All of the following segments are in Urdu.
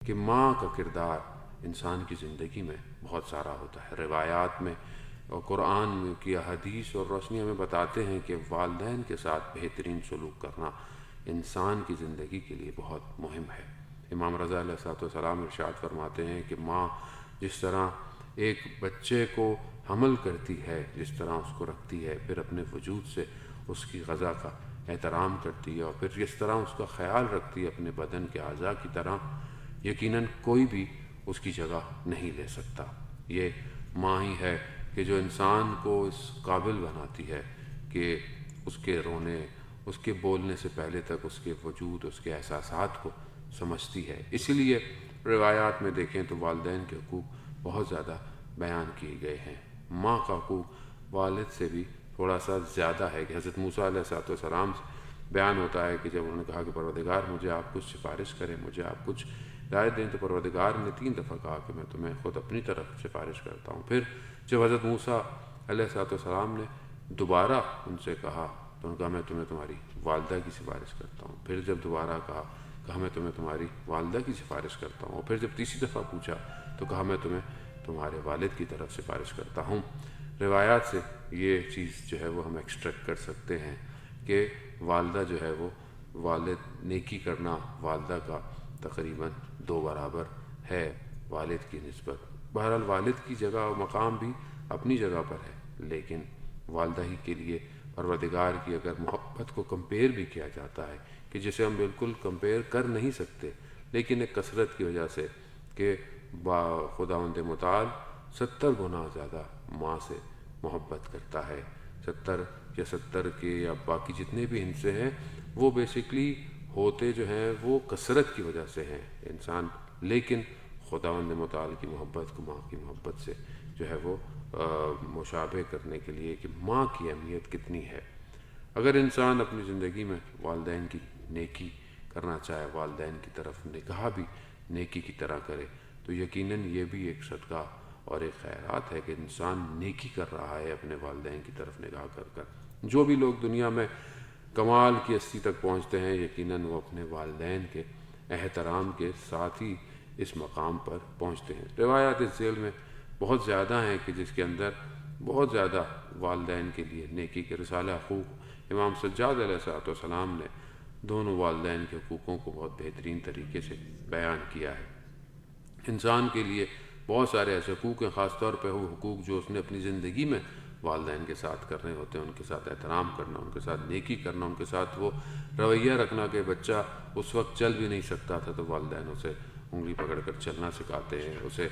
کہ ماں کا کردار انسان کی زندگی میں بہت سارا ہوتا ہے۔ روایات میں اور قرآن میں کی احادیث اور روشنی ہمیں بتاتے ہیں کہ والدین کے ساتھ بہترین سلوک کرنا انسان کی زندگی کے لیے بہت مہم ہے۔ امام رضا علیہ السلام ارشاد فرماتے ہیں کہ ماں جس طرح ایک بچے کو حمل کرتی ہے، جس طرح اس کو رکھتی ہے، پھر اپنے وجود سے اس کی غذا کا احترام کرتی ہے، اور پھر جس طرح اس کا خیال رکھتی ہے اپنے بدن کے اعضاء کی طرح، یقیناً کوئی بھی اس کی جگہ نہیں لے سکتا۔ یہ ماں ہی ہے کہ جو انسان کو اس قابل بناتی ہے کہ اس کے رونے، اس کے بولنے سے پہلے تک اس کے وجود، اس کے احساسات کو سمجھتی ہے۔ اسی لیے روایات میں دیکھیں تو والدین کے حقوق بہت زیادہ بیان کیے گئے ہیں۔ ماں کا حقوق والد سے بھی تھوڑا سا زیادہ ہے کہ حضرت موسیٰ علیہ السلام سے بیان ہوتا ہے کہ جب انہوں نے کہا کہ پروردگار مجھے آپ کچھ سفارش کریں، مجھے آپ کچھ ہدایت دیں، تو پروردگار نے 3 دفعہ کہا کہ میں تمہیں خود اپنی طرف سفارش کرتا ہوں۔ پھر جب حضرت موسیٰ علیہ السلام نے دوبارہ ان سے کہا تو انہوں نے کہا میں تمہیں تمہاری والدہ کی سفارش کرتا ہوں۔ پھر جب دوبارہ کہا میں تمہیں تمہاری والدہ کی سفارش کرتا ہوں، اور پھر جب تیسری دفعہ پوچھا تو کہا میں تمہیں تمہارے والد کی طرف سفارش کرتا ہوں۔ روایات سے یہ چیز جو ہے وہ ہم ایکسٹریکٹ کر سکتے ہیں کہ والدہ جو ہے وہ والد نیکی کرنا والدہ کا تقریباً 2 برابر ہے والد کی نسبت۔ بہرحال والد کی جگہ و مقام بھی اپنی جگہ پر ہے، لیکن والدہ ہی کے لیے پروردگار کی اگر محبت کو کمپیئر بھی کیا جاتا ہے کہ جسے ہم بالکل کمپیئر کر نہیں سکتے، لیکن ایک کثرت کی وجہ سے کہ خداوند متعال 70 گنا زیادہ ماں سے محبت کرتا ہے۔ 70 کے یا باقی جتنے بھی حصے ہیں وہ بیسکلی ہوتے جو ہیں وہ کثرت کی وجہ سے ہیں انسان، لیکن خداوند متعال کی محبت کو ماں کی محبت سے جو ہے وہ مشابہ کرنے کے لیے کہ ماں کی اہمیت کتنی ہے۔ اگر انسان اپنی زندگی میں والدین کی نیکی کرنا چاہے، والدین کی طرف نگاہ بھی نیکی کی طرح کرے، تو یقیناً یہ بھی ایک صدقہ اور ایک خیرات ہے کہ انسان نیکی کر رہا ہے اپنے والدین کی طرف نگاہ کر کر۔ جو بھی لوگ دنیا میں کمال کی ہستی تک پہنچتے ہیں، یقیناً وہ اپنے والدین کے احترام کے ساتھ ہی اس مقام پر پہنچتے ہیں۔ روایات اس ذیل میں بہت زیادہ ہیں کہ جس کے اندر بہت زیادہ والدین کے لیے نیکی کے رسالہ حقوق امام سجاد علیہ السلام نے دونوں والدین کے حقوقوں کو بہت بہترین طریقے سے بیان کیا ہے۔ انسان کے لیے بہت سارے ایسے حقوق ہیں، خاص طور پہ وہ حقوق جو اس نے اپنی زندگی میں والدین کے ساتھ کرنے ہوتے ہیں، ان کے ساتھ احترام کرنا، ان کے ساتھ نیکی کرنا، ان کے ساتھ وہ رویہ رکھنا کہ بچہ اس وقت چل بھی نہیں سکتا تھا تو والدین اسے انگلی پکڑ کر چلنا سکھاتے ہیں، اسے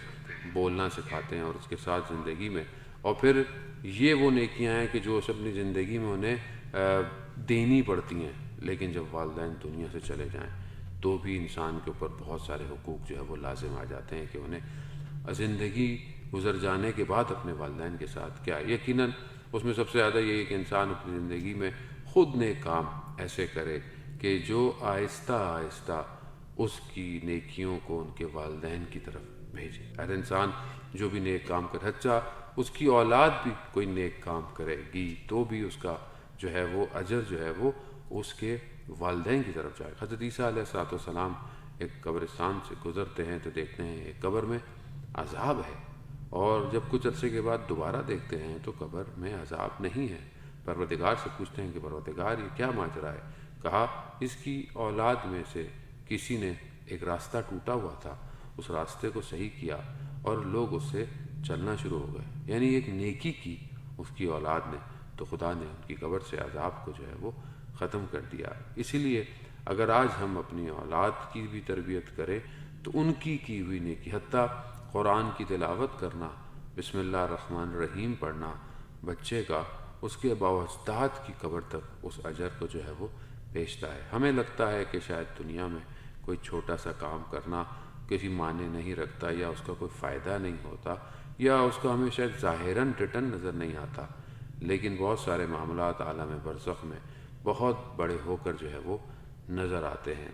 بولنا سکھاتے ہیں اور اس کے ساتھ زندگی میں، اور پھر یہ وہ نیکیاں ہیں کہ جو اس اپنی زندگی میں انہیں دینی پڑتی ہیں، لیکن جب والدین دنیا سے چلے جائیں تو بھی انسان کے اوپر بہت سارے حقوق جو ہے وہ لازم آ جاتے ہیں کہ انہیں زندگی گزر جانے کے بعد اپنے والدین کے ساتھ کیا۔ یقیناً اس میں سب سے زیادہ یہی کہ انسان اپنی زندگی میں خود نیک کام ایسے کرے کہ جو آہستہ آہستہ اس کی نیکیوں کو ان کے والدین کی طرف بھیجے۔ ہر انسان جو بھی نیک کام کرے، اچھا اس کی اولاد بھی کوئی نیک کام کرے گی تو بھی اس کا جو ہے وہ اجر جو ہے وہ اس کے والدین کی طرف جائے۔ حضرت عیسیٰ علیہ السلام ایک قبرستان سے گزرتے ہیں تو دیکھتے ہیں ایک قبر میں عذاب ہے، اور جب کچھ عرصے کے بعد دوبارہ دیکھتے ہیں تو قبر میں عذاب نہیں ہے۔ پروردگار سے پوچھتے ہیں کہ پروردگار یہ کیا ماجرا ہے؟ کہا اس کی اولاد میں سے کسی نے ایک راستہ ٹوٹا ہوا تھا، اس راستے کو صحیح کیا اور لوگ اس سے چلنا شروع ہو گئے، یعنی ایک نیکی کی اس کی اولاد نے، تو خدا نے ان کی قبر سے عذاب کو جو ہے وہ ختم کر دیا۔ اسی لیے اگر آج ہم اپنی اولاد کی بھی تربیت کریں تو ان کی ہوئی نیکی، حتیٰ قرآن کی تلاوت کرنا، بسم اللہ الرحمن الرحیم پڑھنا بچے کا، اس کے اباء و اجداد کی قبر تک اس اجر کو جو ہے وہ بھیجتا ہے۔ ہمیں لگتا ہے کہ شاید دنیا میں کوئی چھوٹا سا کام کرنا کسی معنی نہیں رکھتا، یا اس کا کوئی فائدہ نہیں ہوتا، یا اس کا ہمیں شاید ظاہراً ریٹرن نظر نہیں آتا، لیکن بہت سارے معاملات عالم برزخ میں بہت بڑے ہو کر جو ہے وہ نظر آتے ہیں۔